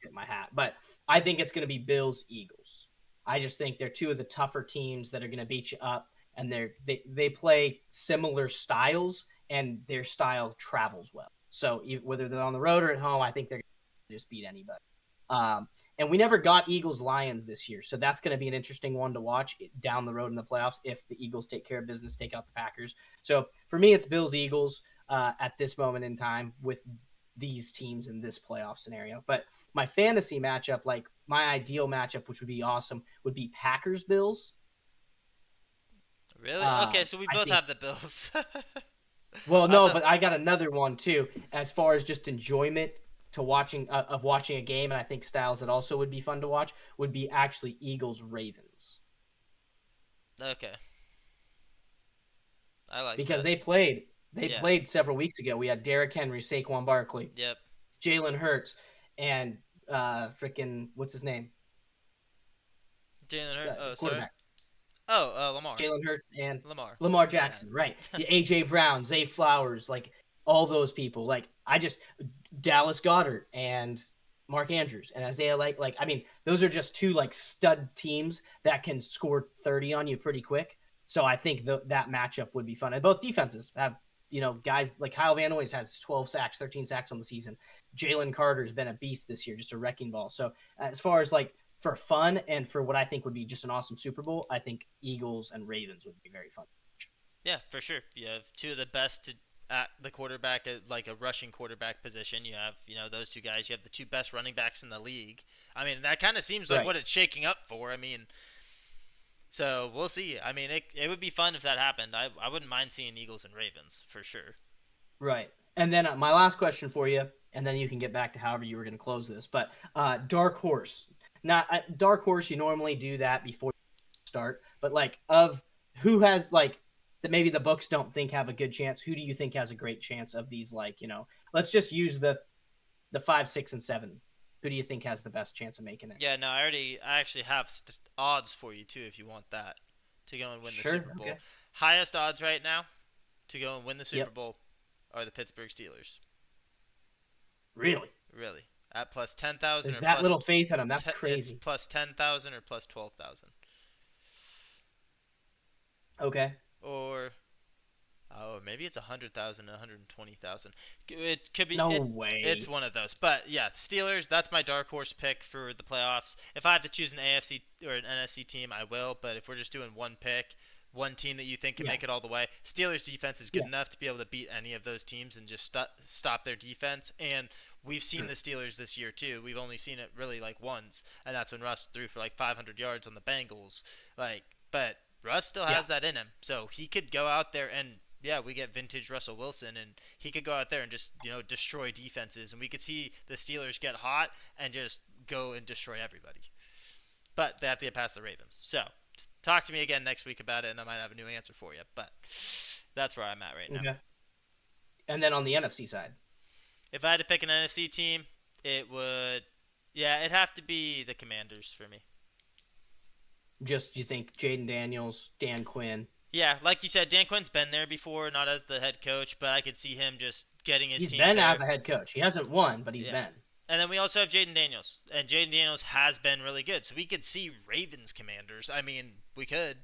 B: tip my hat, but I think it's going to be Bills Eagles. I just think they're two of the tougher teams that are going to beat you up, and they play similar styles, and their style travels well. So whether they're on the road or at home, I think they're going to just beat anybody. And we never got Eagles Lions this year, so that's going to be an interesting one to watch down the road in the playoffs if the Eagles take care of business, take out the Packers. So for me, it's Bills Eagles at this moment in time with these teams in this playoff scenario. But my fantasy matchup, like my ideal matchup, which would be awesome, would be Packers Bills.
A: Really? Okay, so we both have the Bills.
B: Well, no, but I got another one too. As far as just enjoyment to watching a game, and I think styles that also would be fun to watch would be actually Eagles Ravens.
A: Okay. I like
B: because
A: that.
B: they played several weeks ago. We had Derrick Henry, Saquon Barkley,
A: Yep.
B: Jalen Hurts, and freaking what's his name?
A: Jalen Hurts. Oh, sorry.
B: Quarterback.
A: Lamar.
B: Jalen Hurts and
A: Lamar
B: Jackson,
A: Yeah.
B: right? AJ Brown, Zay Flowers, like all those people. Like Dallas Goedert and Mark Andrews and Isaiah I mean, those are just two like stud teams that can score 30 on you pretty quick. So I think that matchup would be fun. And both defenses have, guys like Kyle Van Noy has 12 sacks, 13 sacks on the season. Jalen Carter's been a beast this year, just a wrecking ball. So as far as like for fun and for what I think would be just an awesome Super Bowl, I think Eagles and Ravens would be very fun.
A: Yeah, for sure. You have two of the best at the quarterback, like a rushing quarterback position. You have, those two guys. You have the two best running backs in the league. I mean, that kind of seems like
B: Right.
A: what it's shaking up for. I mean, so we'll see. I mean, it would be fun if that happened. I wouldn't mind seeing Eagles and Ravens for sure.
B: Right. And then my last question for you, and then you can get back to however you were going to close this. But dark horse, not dark horse. You normally do that before you start, but like of who has like that maybe the books don't think have a good chance. Who do you think has a great chance of these? Like let's just use the 5, 6, and 7. Who do you think has the best chance of making it?
A: Yeah, no, I actually have odds for you too if you want that to go and win the
B: Sure.
A: Super Bowl.
B: Okay.
A: Highest odds right now to go and win the Super
B: Yep.
A: Bowl are the Pittsburgh Steelers.
B: Really?
A: Really, at plus 10,000
B: There's
A: or
B: that
A: plus
B: little faith in them. That's
A: it's
B: crazy.
A: plus 10,000 or plus 12,000.
B: Okay.
A: Or maybe it's 100,000 and 120,000. It could be.
B: No way.
A: It's one of those. But yeah, Steelers. That's my dark horse pick for the playoffs. If I have to choose an AFC or an NFC team, I will. But if we're just doing one pick, one team that you think can
B: Yeah.
A: make it all the way, Steelers defense is good
B: Yeah.
A: enough to be able to beat any of those teams and just stop their defense. And we've seen the Steelers this year too. We've only seen it really like once, and that's when Russ threw for like 500 yards on the Bengals. But Russ still has that in him, so he could go out there and we get vintage Russell Wilson, and he could go out there and just destroy defenses, and we could see the Steelers get hot and just go and destroy everybody. But they have to get past the Ravens. So talk to me again next week about it, and I might have a new answer for you. But that's where I'm at right now.
B: Okay. And then on the NFC side,
A: If I had to pick an NFC team, it'd have to be the Commanders for me.
B: just you think Jaden Daniels, Dan Quinn.
A: Yeah, like you said, Dan Quinn's been there before, not as the head coach, but I could see him just getting his
B: He's
A: team
B: been
A: there.
B: as a head coach. He hasn't won, but he's
A: Yeah.
B: been.
A: And then we also have Jaden Daniels, and Jaden Daniels has been really good, so we could see Ravens Commanders. I mean, we could.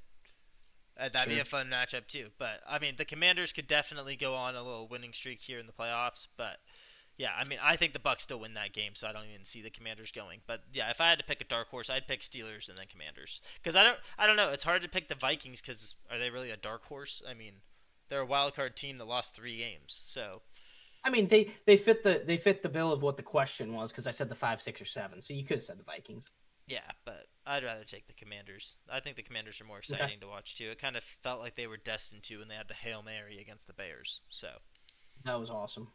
A: That'd be
B: Sure.
A: a fun matchup too. But I mean, the Commanders could definitely go on a little winning streak here in the playoffs. But yeah, I mean, I think the Bucks still win that game, so I don't even see the Commanders going. But yeah, if I had to pick a dark horse, I'd pick Steelers and then Commanders. Because I don't know. It's hard to pick the Vikings because are they really a dark horse? I mean, they're a wild card team that lost 3 games. So
B: I mean, they fit the bill of what the question was because I said the 5, 6, or 7. So you could have said the Vikings.
A: yeah, but I'd rather take the Commanders. I think the Commanders are more exciting to watch too. It kind of felt like they were destined to when they had the Hail Mary against the Bears. So
B: That was awesome.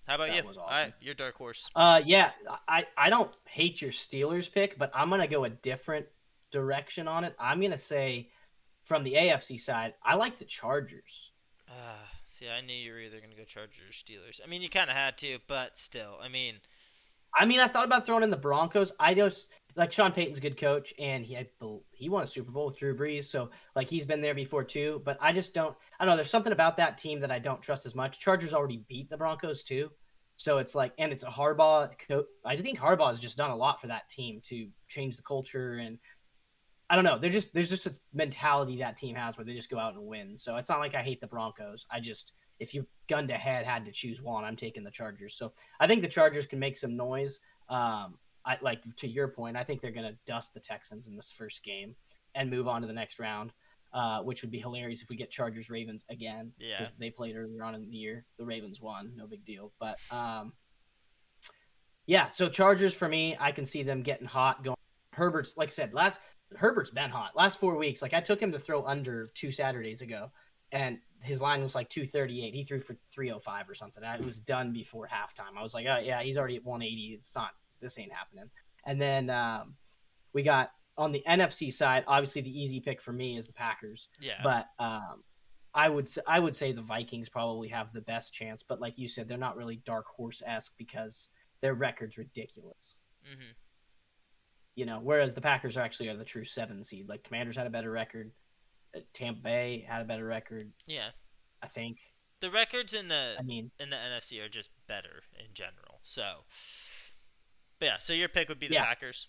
A: how about
B: That
A: you?
B: was
A: All
B: awesome.
A: right, your dark horse.
B: Yeah, I don't hate your Steelers pick, but I'm gonna go a different direction on it. I'm gonna say from the AFC side, I like the Chargers.
A: See, I knew you were either going to go Chargers or Steelers. I mean, you kind of had to, but still. I mean,
B: I thought about throwing in the Broncos. I just like Sean Payton's a good coach, and he won a Super Bowl with Drew Brees, so like he's been there before too. But I just don't. I don't know. There's something about that team that I don't trust as much. Chargers already beat the Broncos too, so it's like, and it's a Harbaugh coach. I think Harbaugh has just done a lot for that team to change the culture, and I don't know. There's just a mentality that team has where they just go out and win. So it's not like I hate the Broncos. I just, if you gunned ahead had to choose one, I'm taking the Chargers. So I think the Chargers can make some noise. I like to your point. I think they're going to dust the Texans in this first game and move on to the next round, which would be hilarious if we get Chargers Ravens again.
A: Yeah.
B: 'Cause they played earlier on in the year. The Ravens won, no big deal. But yeah, so Chargers for me, I can see them getting hot. Going Herbert's, like I said, Herbert's been hot last 4 weeks. Like I took him to throw under 2 Saturdays ago, and his line was like 238. He threw for 305 or something. It was done before halftime. I was like, oh yeah, he's already at 180. It's not. This ain't happening. And then we got on the NFC side. Obviously, the easy pick for me is the Packers.
A: yeah.
B: But I would say the Vikings probably have the best chance. But like you said, they're not really dark horse-esque because their record's ridiculous.
A: Mm-hmm.
B: Whereas the Packers are the true 7 seed. Like Commanders had a better record. Tampa Bay had a better record,
A: Yeah.
B: I think.
A: The records in the
B: I mean,
A: NFC are just better in general. So, but yeah. So your pick would be the
B: Yeah.
A: Packers.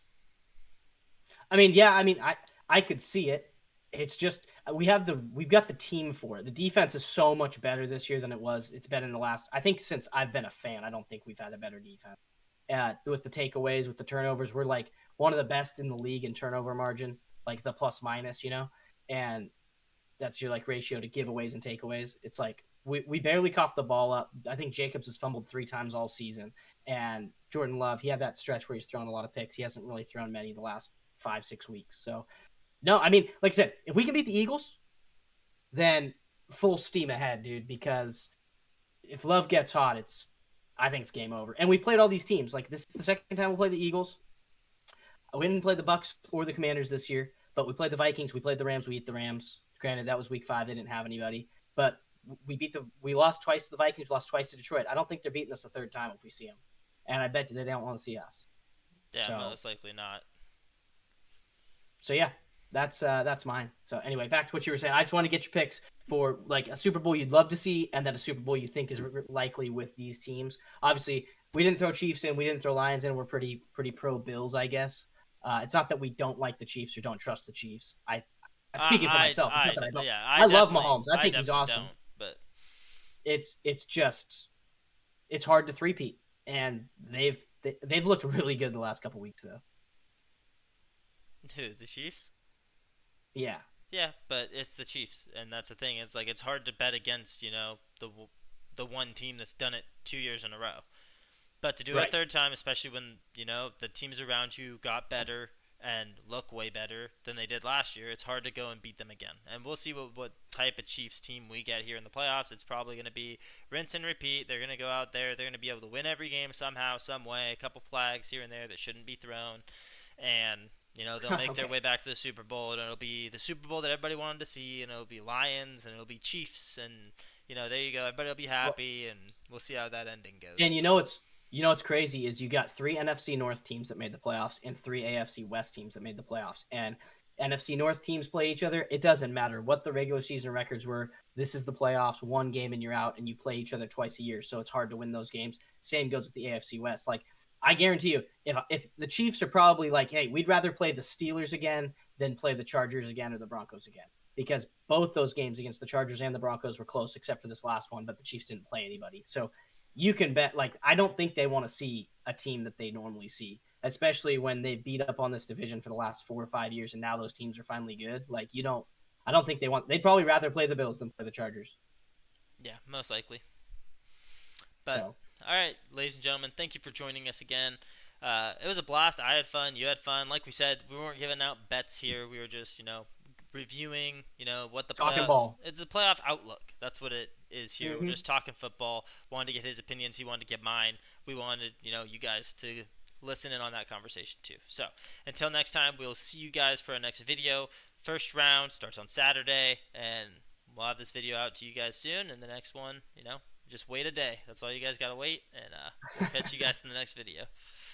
B: I mean, yeah, I could see it. It's just we've got the team for it. The defense is so much better this year than it's been in the last. I think since I've been a fan, I don't think we've had a better defense. With the takeaways, with the turnovers, we're like one of the best in the league in turnover margin, like the plus minus, and that's your like ratio to giveaways and takeaways. It's like we barely coughed the ball up. I think Jacobs has fumbled 3 times all season, and Jordan Love, he had that stretch where he's thrown a lot of picks. He hasn't really thrown many the last 5-6 weeks. So no, I mean, like I said, if we can beat the Eagles, then full steam ahead, dude. Because if Love gets hot, I think it's game over. And we played all these teams. Like this is the second time we played the Eagles. We didn't play the Bucks or the Commanders this year, but we played the Vikings. We played the Rams. We beat the Rams. Granted, that was week 5. They didn't have anybody, but we lost twice to the Vikings. We lost twice to Detroit. I don't think they're beating us a third time if we see them. And I bet you they don't want to see us.
A: Yeah,
B: So,
A: most likely not.
B: So yeah, that's mine. So anyway, back to what you were saying. I just want to get your picks for like a Super Bowl you'd love to see, and then a Super Bowl you think is likely with these teams. Obviously, we didn't throw Chiefs in, we didn't throw Lions in. We're pretty pro Bills, I guess. It's not that we don't like the Chiefs or don't trust the Chiefs. I'm speaking for myself. It's not that I don't.
A: Yeah,
B: I love Mahomes. I think he's awesome.
A: Don't, but
B: it's just it's hard to three-peat, and they've looked really good the last couple weeks though.
A: who, the Chiefs?
B: Yeah.
A: Yeah, but it's the Chiefs, and that's the thing. It's like it's hard to bet against, the one team that's done it 2 years in a row. But to do it a third time, especially when, the teams around you got better and look way better than they did last year, it's hard to go and beat them again. And we'll see what type of Chiefs team we get here in the playoffs. It's probably going to be rinse and repeat. They're going to go out there. They're going to be able to win every game somehow, some way. A couple flags here and there that shouldn't be thrown. And, they'll make their way back to the Super Bowl. And it'll be the Super Bowl that everybody wanted to see. And it'll be Lions and it'll be Chiefs. And, there you go. Everybody will be happy. And we'll see how that ending goes.
B: And what's crazy is you got 3 NFC North teams that made the playoffs and 3 AFC West teams that made the playoffs. And NFC North teams play each other. It doesn't matter what the regular season records were. This is the playoffs, one game and you're out, and you play each other twice a year. So it's hard to win those games. Same goes with the AFC West. Like, I guarantee you, if the Chiefs are probably like, hey, we'd rather play the Steelers again than play the Chargers again or the Broncos again. Because both those games against the Chargers and the Broncos were close, except for this last one, but the Chiefs didn't play anybody. So you can bet, like, I don't think they want to see a team that they normally see, especially when they beat up on this division for the last 4 or 5 years, and now those teams are finally good. Like, I don't think they'd probably rather play the Bills than play the Chargers.
A: Yeah, most likely. But, all right, ladies and gentlemen, thank you for joining us again. It was a blast. I had fun. You had fun. Like we said, we weren't giving out bets here. We were just, reviewing, what the
B: talking
A: playoff
B: ball.
A: It's the playoff outlook. That's what it is here.
B: Mm-hmm.
A: We're just talking football. Wanted to get his opinions. He wanted to get mine. We wanted, you guys to listen in on that conversation too. So until next time, we'll see you guys for our next video. First round starts on Saturday, and we'll have this video out to you guys soon. And the next one, just wait a day. That's all you guys gotta wait, and we'll catch you guys in the next video.